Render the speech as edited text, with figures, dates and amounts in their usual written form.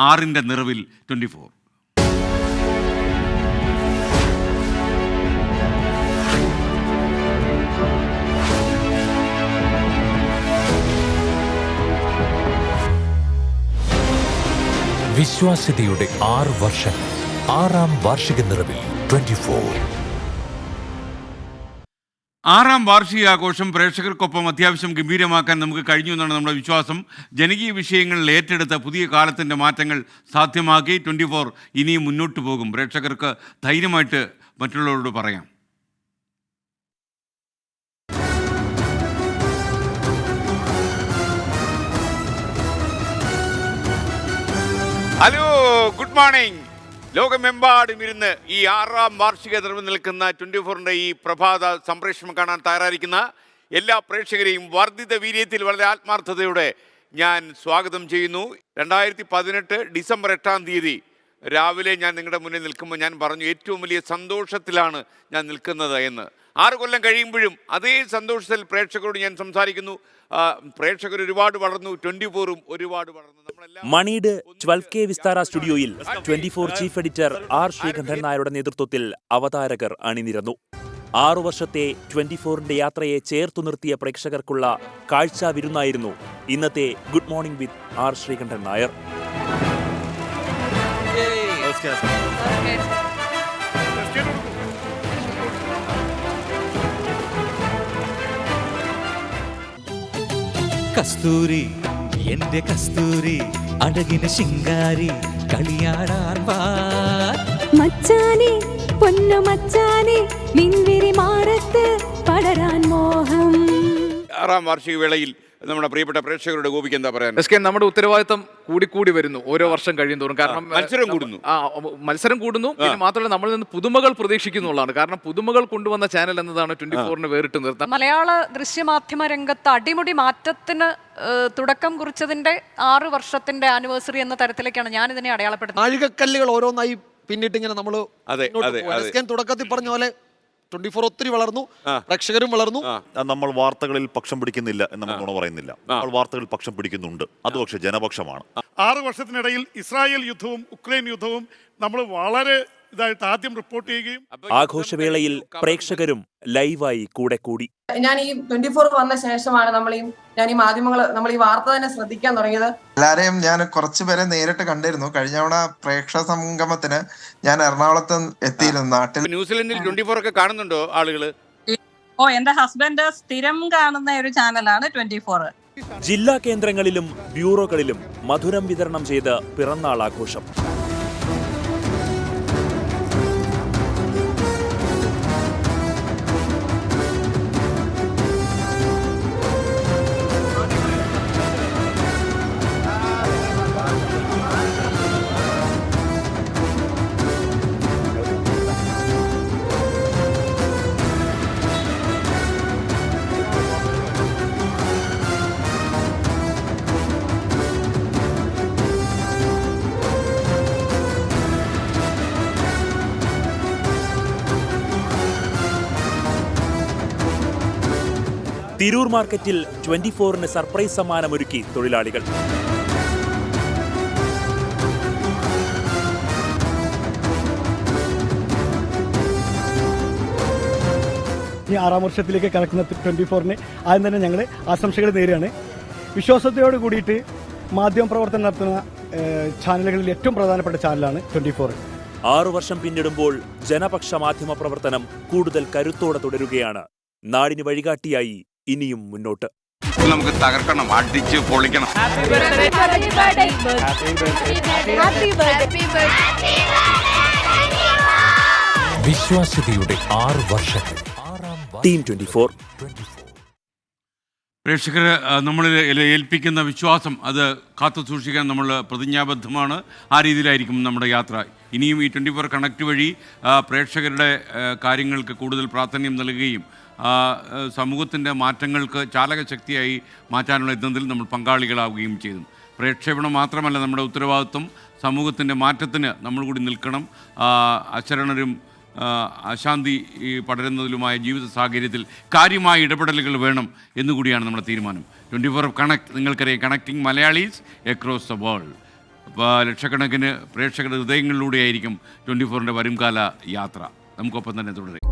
ആറിൻ്റെ നിറവിൽ 24. വിശ്വാസ്യതയുടെ 6 വർഷം, 6ാം വാർഷിക നിറവിൽ 24. ആറാം വാർഷികാഘോഷം പ്രേക്ഷകർക്കൊപ്പം അത്യാവശ്യം ഗംഭീരമാക്കാൻ നമുക്ക് കഴിഞ്ഞു എന്നാണ് നമ്മുടെ വിശ്വാസം. ജനകീയ വിഷയങ്ങളിൽ ഏറ്റെടുത്ത പുതിയ കാലത്തിൻ്റെ മാറ്റങ്ങൾ സാധ്യമാക്കി 24 ഇനിയും മുന്നോട്ട് പോകും. പ്രേക്ഷകർക്ക് ധൈര്യമായിട്ട് മറ്റുള്ളവരോട് പറയാം. Hello, good morning. ലോകമെമ്പാടും ഇരുന്ന് ഈ 6ാം വാർഷിക നിറവിൽ നിൽക്കുന്ന 24ൻ്റെ ഈ പ്രഭാത സംപ്രേഷണം കാണാൻ തയ്യാറായിരിക്കുന്ന എല്ലാ പ്രേക്ഷകരെയും വർദ്ധിത വീര്യത്തിൽ വളരെ ആത്മാർത്ഥതയോടെ ഞാൻ സ്വാഗതം ചെയ്യുന്നു. 2018 ഡിസംബർ 8-ാം തീയതി രാവിലെ ഞാൻ നിങ്ങളുടെ മുന്നിൽ നിൽക്കുമ്പോൾ ഞാൻ പറഞ്ഞു ഏറ്റവും വലിയ സന്തോഷത്തിലാണ് ഞാൻ നിൽക്കുന്നത് എന്ന്. 6 കൊല്ലം കഴിയുമ്പോഴും അതേ സന്തോഷത്തിൽ പ്രേക്ഷകരോട് ഞാൻ സംസാരിക്കുന്നു. പ്രേക്ഷകർ ഒരുപാട് വളർന്നു, 24ഉം ഒരുപാട് വളർന്നു. മണിയുടെ 12K വിസ്താര സ്റ്റുഡിയോയിൽ 24 ചീഫ് എഡിറ്റർ ആർ ശ്രീകണ്ഠൻ നായരുടെ നേതൃത്വത്തിൽ അവതാരകർ അണിനിരന്നു. 6 വർഷത്തെ 24ന്റെ യാത്രയെ ചേർത്തു നിർത്തിയ പ്രേക്ഷകർക്കുള്ള കാഴ്ച വിരുന്നായിരുന്നു ഇന്നത്തെ good morning with R Sreekandan Nair. കസ്തൂരി എന്റെ കസ്തൂരി അഴകിന് ശിങ്കാരി കളിയാടാൻ മച്ചാനെ പൊന്നു മച്ചാനെ നിൻവിരി മാറത്ത് പടരാൻ മോഹം. 6ാം വാർഷിക വേളയിൽ നമ്മുടെ പ്രിയപ്പെട്ട പ്രേക്ഷകരുടെ ഗോപിക്ക് എന്താ പറയാൻ? നമ്മുടെ ഉത്തരവാദിത്തം കൂടിക്കൂടി വരുന്നു ഓരോ വർഷം കഴിയുന്തോറും. കാരണം മത്സരം കൂടുന്നു. പിന്നെ മാത്രമല്ല നമ്മളിൽ നിന്ന് പുതുമകൾ പ്രതീക്ഷിക്കുന്നുള്ളതാണ്. കാരണം പുതുമകൾ കൊണ്ടുവന്ന ചാനൽ എന്നതാണ് 24നെ വേറിട്ട് നിർത്താൻ. മലയാള ദൃശ്യമാധ്യമ രംഗത്ത് അടിമുടി മാറ്റത്തിന് തുടക്കം കുറിച്ചതിന്റെ 6 വർഷത്തിന്റെ ആനിവേഴ്സറി എന്ന തരത്തിലേക്കാണ് ഞാൻ ഇതിനെ അടയാളപ്പെടുത്തുന്നത്. നാഴികക്കല്ലുകൾ ഓരോന്നായി പിന്നിട്ട് ഇങ്ങനെ നമ്മൾ തുടക്കത്തിൽ പറഞ്ഞ പോലെ 24 ഒത്തിരി വളർന്നു, പ്രേക്ഷകരും വളർന്നു. നമ്മൾ വാർത്തകളിൽ പക്ഷം പിടിക്കുന്നില്ല എന്ന് നമ്മൾ പറയുന്നില്ല. നമ്മൾ വാർത്തകളിൽ പക്ഷം പിടിക്കുന്നുണ്ട്. അത് പക്ഷേ ജനപക്ഷമാണ്. 6 വർഷത്തിനിടയിൽ ഇസ്രായേൽ യുദ്ധവും ഉക്രൈൻ യുദ്ധവും നമ്മൾ വളരെ ഇതായിട്ട് ആദ്യം റിപ്പോർട്ട് ചെയ്യുകയും ആഘോഷവേളയിൽ പ്രേക്ഷകരും ലൈവായി കൂടെ കൂടി. ഞാൻ ഈ 24 വന്ന ശേഷമാണ് ഞാൻ ഈ മാധ്യമങ്ങൾ നമ്മൾ ഈ വാർത്ത തന്നെ ശ്രദ്ധിക്കാൻ തുടങ്ങിയത്. എല്ലാരെയും ഞാൻ കുറച്ചുപേരെ നേരിട്ട് കണ്ടിരുന്നു. കഴിഞ്ഞ തവണ പ്രേക്ഷക സംഗമത്തിന് ഞാൻ എറണാകുളത്ത് എത്തിയിരുന്നു. നാട്ടിൽ ന്യൂസിലൻഡിൽ 24 ഒക്കെ കാണുന്നുണ്ടോ ആളുകള്? എന്റെ ഹസ്ബൻഡ് സ്ഥിരം കാണുന്ന ഒരു ചാനലാണ് 24. ജില്ലാ കേന്ദ്രങ്ങളിലും ബ്യൂറോകളിലും മധുരം വിതരണം ചെയ്ത് പിറന്നാൾ ആഘോഷം. തിരൂർ മാർക്കറ്റിൽ 24ന് സർപ്രൈസ് സമ്മാനമൊരുക്കി തൊഴിലാളികൾ. ഈ 6ാം വർഷത്തിലേക്ക് കടക്കുന്ന 24ന് ആദ്യം തന്നെ ഞങ്ങൾ ആശംസകൾ നേരുകയാണ്. വിശ്വാസത്തോട് കൂടിയിട്ട് മാധ്യമപ്രവർത്തനം നടത്തുന്ന ചാനലുകളിൽ ഏറ്റവും പ്രധാനപ്പെട്ട ചാനലാണ് 24. 6 വർഷം പിന്നിടുമ്പോൾ ജനപക്ഷ മാധ്യമ പ്രവർത്തനം കൂടുതൽ കരുത്തോടെ തുടരുകയാണ്. നാടിന് വഴികാട്ടിയായി ഇനിയും മുന്നോട്ട്. നമുക്ക് തകർക്കണം, അടിച്ച് പൊളിക്കണം. വിശ്വാസ്യതയുടെ 6 വർഷങ്ങൾ. ടീം 24. പ്രേക്ഷകർ നമ്മളിൽ ഏൽപ്പിക്കുന്ന വിശ്വാസം അത് കാത്തു സൂക്ഷിക്കാൻ നമ്മൾ പ്രതിജ്ഞാബദ്ധമാണ്. ആ രീതിയിലായിരിക്കും നമ്മുടെ യാത്ര. ഇനിയും ഈ 24 കണക്ട് വഴി പ്രേക്ഷകരുടെ കാര്യങ്ങൾക്ക് കൂടുതൽ പ്രാധാന്യം നൽകുകയും സമൂഹത്തിൻ്റെ മാറ്റങ്ങൾക്ക് ചാലകശക്തിയായി മാറ്റാനുള്ള യത്നത്തിൽ നമ്മൾ പങ്കാളികളാവുകയും ചെയ്തു. പ്രക്ഷേപണം മാത്രമല്ല നമ്മുടെ ഉത്തരവാദിത്വം, സമൂഹത്തിൻ്റെ മാറ്റത്തിന് നമ്മൾ കൂടി നിൽക്കണം. അശരണരും അശാന്തി പടരുന്നതിലുമായ ജീവിത സാഹചര്യത്തിൽ കാര്യമായ ഇടപെടലുകൾ വേണം എന്നുകൂടിയാണ് നമ്മുടെ തീരുമാനം. 24 കണക്ട്, നിങ്ങൾക്കറിയാം, connecting Malayalees across the world. അപ്പോൾ ലക്ഷക്കണക്കിന് പ്രേക്ഷകരുടെ ഹൃദയങ്ങളിലൂടെയായിരിക്കും 24-ൻ്റെ വരുംകാല യാത്ര. നമുക്കൊപ്പം തന്നെ തുടരും.